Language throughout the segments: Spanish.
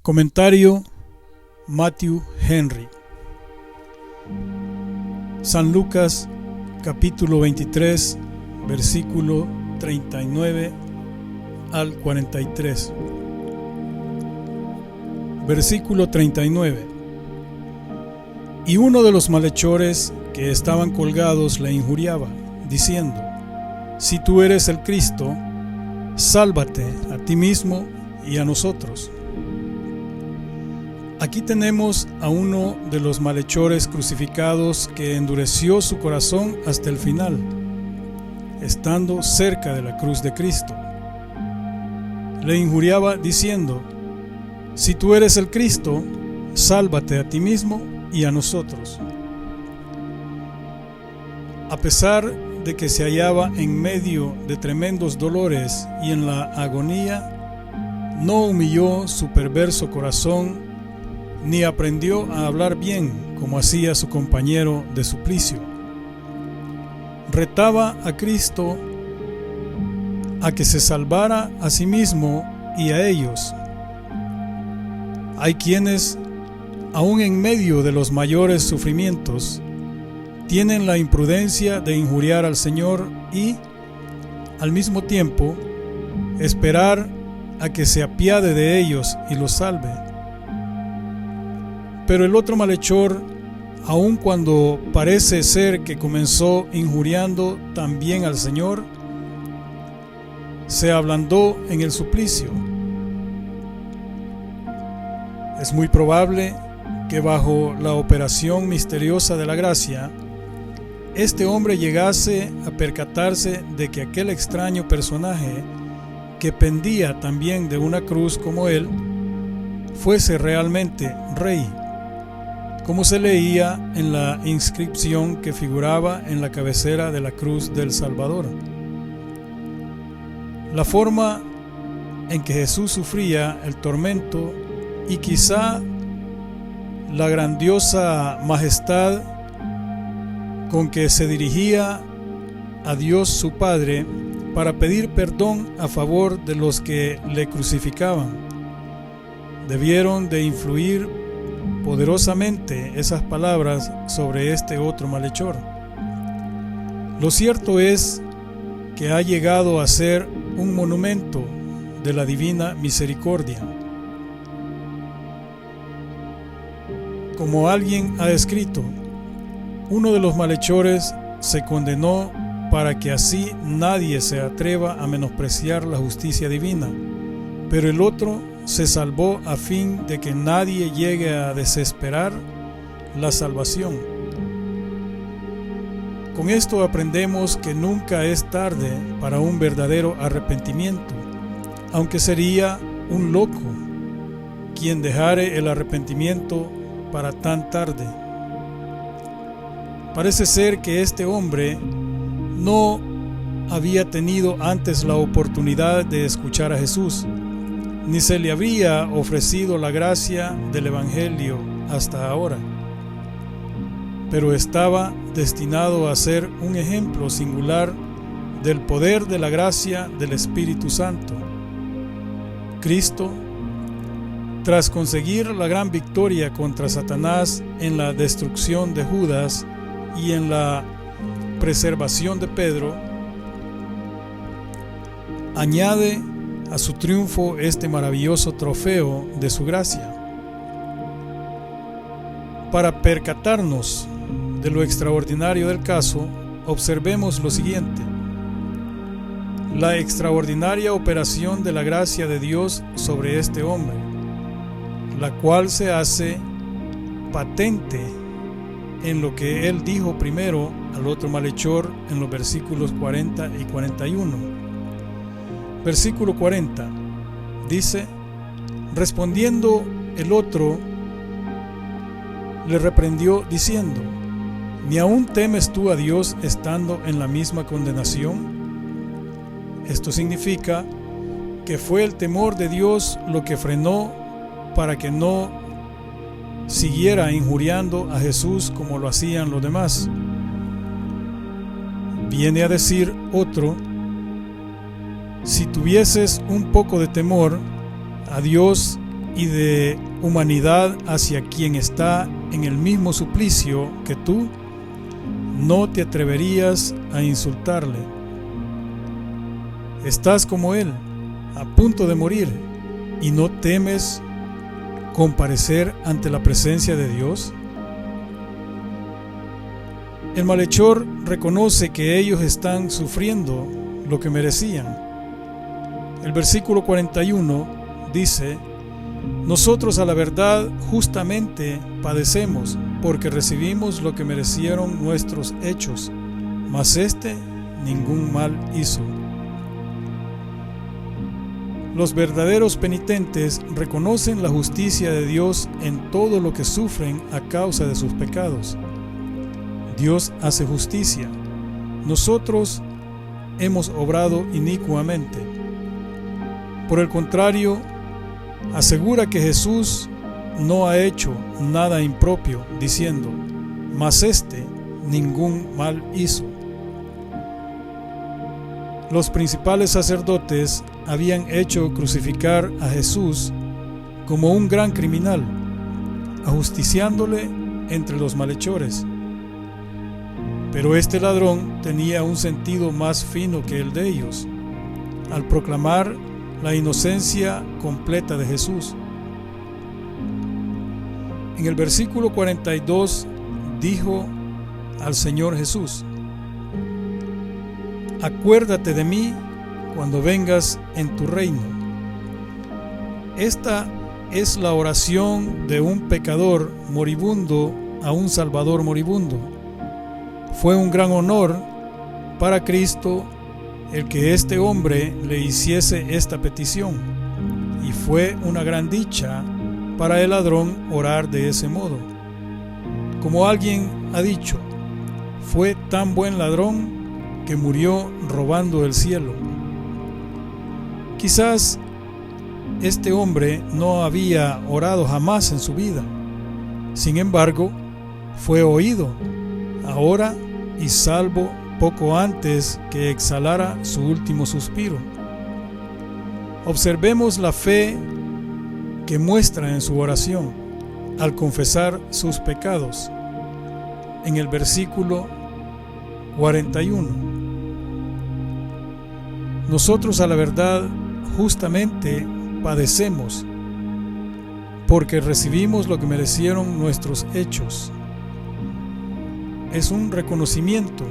Comentario Matthew Henry. San Lucas capítulo 23 versículo 39 al 43. Versículo 39. Y uno de los malhechores que estaban colgados le injuriaba, diciendo: Si tú eres el Cristo, sálvate a ti mismo y a nosotros. Aquí tenemos a uno de los malhechores crucificados que endureció su corazón hasta el final, estando cerca de la cruz de Cristo. Le injuriaba diciendo: Si tú eres el Cristo, sálvate a ti mismo y a nosotros. A pesar de que se hallaba en medio de tremendos dolores y en la agonía, no humilló su perverso corazón ni aprendió a hablar bien como hacía su compañero de suplicio. Retaba a Cristo a que se salvara a sí mismo y a ellos. Hay quienes, aun en medio de los mayores sufrimientos, tienen la imprudencia de injuriar al Señor y, al mismo tiempo, esperar a que se apiade de ellos y los salve. Pero el otro malhechor, aun cuando parece ser que comenzó injuriando también al Señor, se ablandó en el suplicio. Es muy probable que bajo la operación misteriosa de la gracia, este hombre llegase a percatarse de que aquel extraño personaje, que pendía también de una cruz como él, fuese realmente rey, como se leía en la inscripción que figuraba en la cabecera de la cruz del Salvador. La forma en que Jesús sufría el tormento y quizá la grandiosa majestad con que se dirigía a Dios su Padre para pedir perdón a favor de los que le crucificaban, debieron de influir poderosamente esas palabras sobre este otro malhechor. Lo cierto es que ha llegado a ser un monumento de la divina misericordia. Como alguien ha escrito, uno de los malhechores se condenó para que así nadie se atreva a menospreciar la justicia divina, pero el otro se salvó a fin de que nadie llegue a desesperar la salvación. Con esto aprendemos que nunca es tarde para un verdadero arrepentimiento, aunque sería un loco quien dejare el arrepentimiento para tan tarde. Parece ser que este hombre no había tenido antes la oportunidad de escuchar a Jesús, ni se le había ofrecido la gracia del Evangelio hasta ahora, pero estaba destinado a ser un ejemplo singular del poder de la gracia del Espíritu Santo. Cristo, tras conseguir la gran victoria contra Satanás en la destrucción de Judas y en la preservación de Pedro, añade a su triunfo este maravilloso trofeo de su gracia. Para percatarnos de lo extraordinario del caso, observemos lo siguiente: la extraordinaria operación de la gracia de Dios sobre este hombre, la cual se hace patente en lo que él dijo primero al otro malhechor en los versículos 40 y 41. Versículo 40 dice: Respondiendo el otro, le reprendió diciendo: ¿Ni aún temes tú a Dios estando en la misma condenación? Esto significa que fue el temor de Dios lo que frenó para que no siguiera injuriando a Jesús como lo hacían los demás. Viene a decir otro: Si tuvieses un poco de temor, a Dios y de humanidad hacia quien está en el mismo suplicio que tú, no te atreverías a insultarle. Estás como él, a punto de morir, y no temes comparecer ante la presencia de Dios. El malhechor reconoce que ellos están sufriendo lo que merecían. El versículo 41 dice: nosotros a la verdad justamente padecemos, porque recibimos lo que merecieron nuestros hechos, mas ningún mal hizo. Los verdaderos penitentes reconocen la justicia de Dios en todo lo que sufren a causa de sus pecados. Dios hace justicia. Nosotros hemos obrado inicuamente. Por el contrario, asegura que Jesús no ha hecho nada impropio, diciendo: mas ningún mal hizo. Los principales sacerdotes habían hecho crucificar a Jesús como un gran criminal, ajusticiándole entre los malhechores. Pero este ladrón tenía un sentido más fino que el de ellos, al proclamar la inocencia completa de Jesús. En el versículo 42 dijo al Señor Jesús: acuérdate de mí cuando vengas en tu reino. Esta es la oración de un pecador moribundo a un Salvador moribundo. Fue un gran honor para Cristo el que este hombre le hiciese esta petición, y fue una gran dicha para el ladrón orar de ese modo. Como alguien ha dicho, fue tan buen ladrón que murió robando el cielo. Quizás este hombre no había orado jamás en su vida. Sin embargo, fue oído ahora y salvo poco antes que exhalara su último suspiro. Observemos la fe que muestra en su oración al confesar sus pecados. En el versículo 41. Nosotros a la verdad justamente padecemos, porque recibimos lo que merecieron nuestros hechos. Es un reconocimiento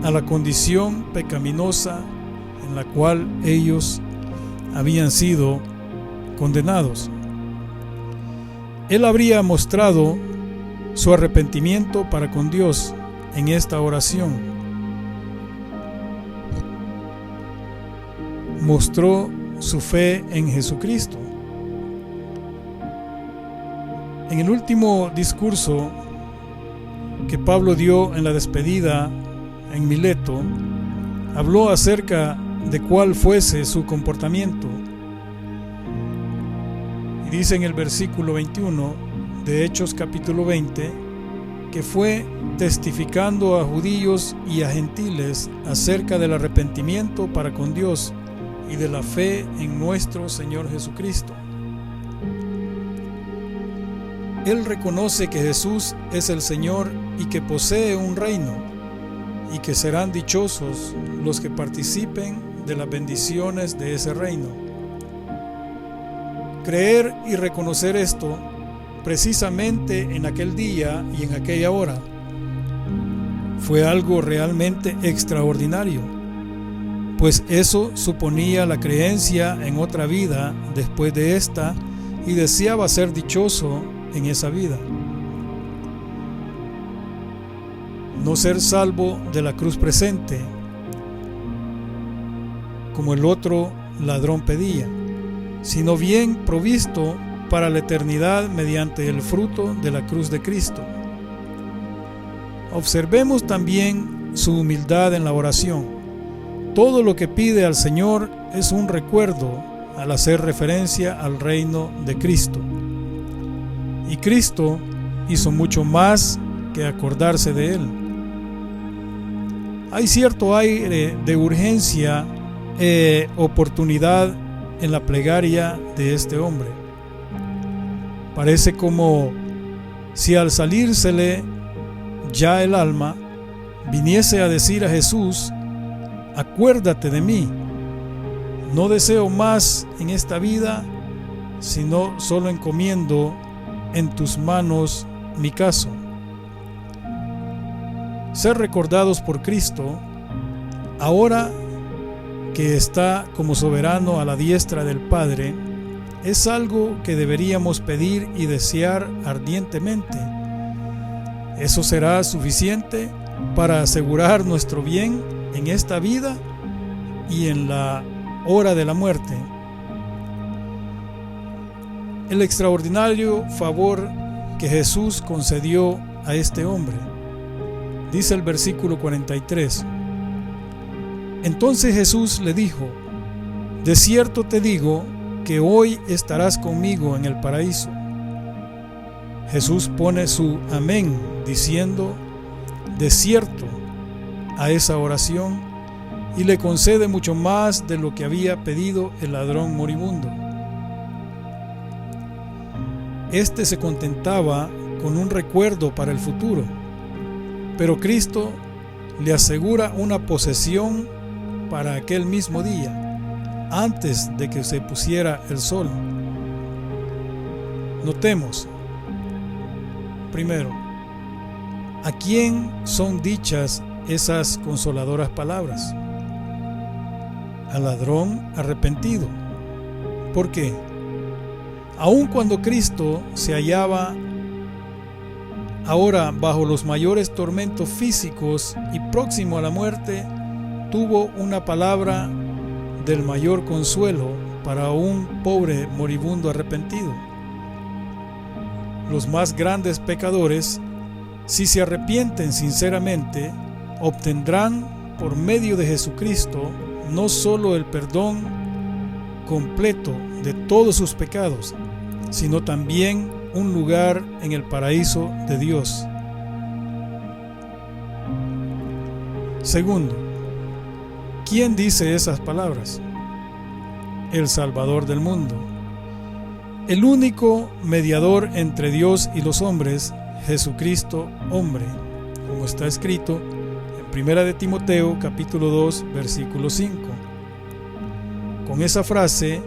a la condición pecaminosa en la cual ellos habían sido condenados. Él habría mostrado su arrepentimiento para con Dios en esta oración. Mostró su fe en Jesucristo. En el último discurso que Pablo dio en la despedida en Mileto, habló acerca de cuál fuese su comportamiento. Y dice en el versículo 21 de Hechos capítulo 20, que fue testificando a judíos y a gentiles acerca del arrepentimiento para con Dios y de la fe en nuestro Señor Jesucristo. Él reconoce que Jesús es el Señor y que posee un reino, y que serán dichosos los que participen de las bendiciones de ese reino. Creer y reconocer esto precisamente en aquel día y en aquella hora fue algo realmente extraordinario, pues eso suponía la creencia en otra vida después de esta, y deseaba ser dichoso en esa vida. No ser salvo de la cruz presente, como el otro ladrón pedía, sino bien provisto para la eternidad mediante el fruto de la cruz de Cristo. Observemos también su humildad en la oración. Todo lo que pide al Señor es un recuerdo al hacer referencia al reino de Cristo. Y Cristo hizo mucho más que acordarse de él. Hay cierto aire de urgencia e oportunidad en la plegaria de este hombre. Parece como si al salírsele ya el alma viniese a decir a Jesús: acuérdate de mí, no deseo más en esta vida, sino solo encomiendo en tus manos mi caso. Ser recordados por Cristo, ahora que está como soberano a la diestra del Padre, es algo que deberíamos pedir y desear ardientemente. Eso será suficiente para asegurar nuestro bien en esta vida y en la hora de la muerte. El extraordinario favor que Jesús concedió a este hombre. Dice el versículo 43. Entonces Jesús le dijo: de cierto te digo que hoy estarás conmigo en el paraíso. Jesús pone su amén diciendo de cierto a esa oración y le concede mucho más de lo que había pedido el ladrón moribundo. Este se contentaba con un recuerdo para el futuro, pero Cristo le asegura una posesión para aquel mismo día, antes de que se pusiera el sol. Notemos, primero, ¿a quién son dichas esas consoladoras palabras? Al ladrón arrepentido. ¿Por qué? Aun cuando Cristo se hallaba ahora bajo los mayores tormentos físicos y próximo a la muerte, tuvo una palabra del mayor consuelo para un pobre moribundo arrepentido. Los más grandes pecadores, si se arrepienten sinceramente, obtendrán por medio de Jesucristo no solo el perdón completo de todos sus pecados, sino también un lugar en el paraíso de Dios. Segundo, ¿quién dice esas palabras? El Salvador del mundo, el único mediador entre Dios y los hombres, Jesucristo hombre, como está escrito en 1 de Timoteo capítulo 2 versículo 5. Con esa frase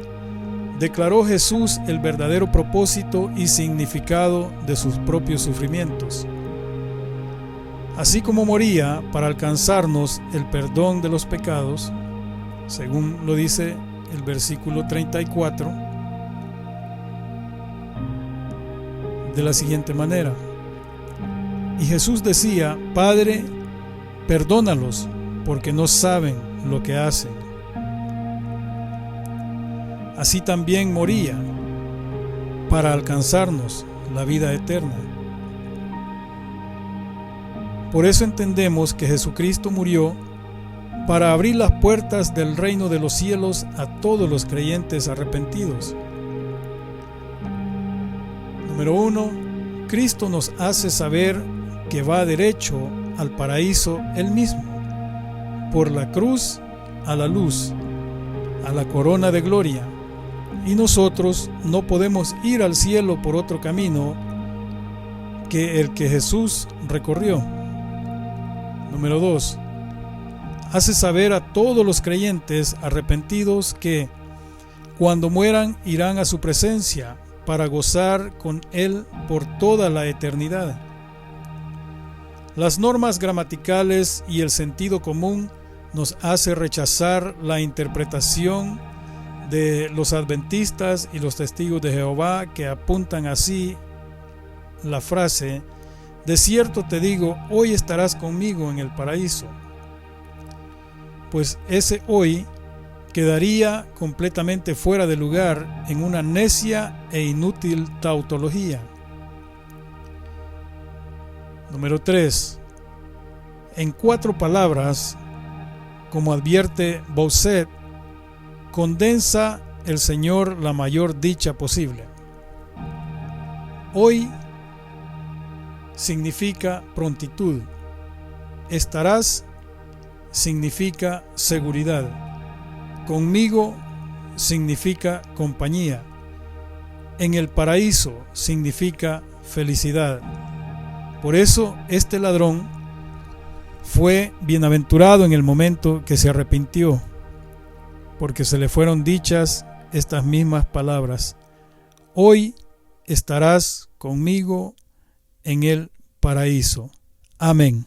declaró Jesús el verdadero propósito y significado de sus propios sufrimientos. Así como moría para alcanzarnos el perdón de los pecados, según lo dice el versículo 34, de la siguiente manera: y Jesús decía: Padre, perdónalos, porque no saben lo que hacen. Así también moría para alcanzarnos la vida eterna. Por eso entendemos que Jesucristo murió para abrir las puertas del reino de los cielos a todos los creyentes arrepentidos. Número 1. Cristo nos hace saber que va derecho al paraíso Él mismo, por la cruz a la luz, a la corona de gloria, y nosotros no podemos ir al cielo por otro camino que el que Jesús recorrió. Número 2. Hace saber a todos los creyentes arrepentidos que cuando mueran irán a su presencia para gozar con Él por toda la eternidad. Las normas gramaticales y el sentido común nos hace rechazar la interpretación de los adventistas y los testigos de Jehová, que apuntan así la frase: de cierto te digo, hoy estarás conmigo en el paraíso. Pues ese hoy quedaría completamente fuera de lugar en una necia e inútil tautología. Número 3. En 4 palabras, como advierte Bossuet, condensa el Señor la mayor dicha posible. Hoy significa prontitud. Estarás significa seguridad. Conmigo significa compañía. en el paraíso significa felicidad. Por eso este ladrón fue bienaventurado en el momento que se arrepintió, porque se le fueron dichas estas mismas palabras: hoy estarás conmigo en el paraíso. Amén.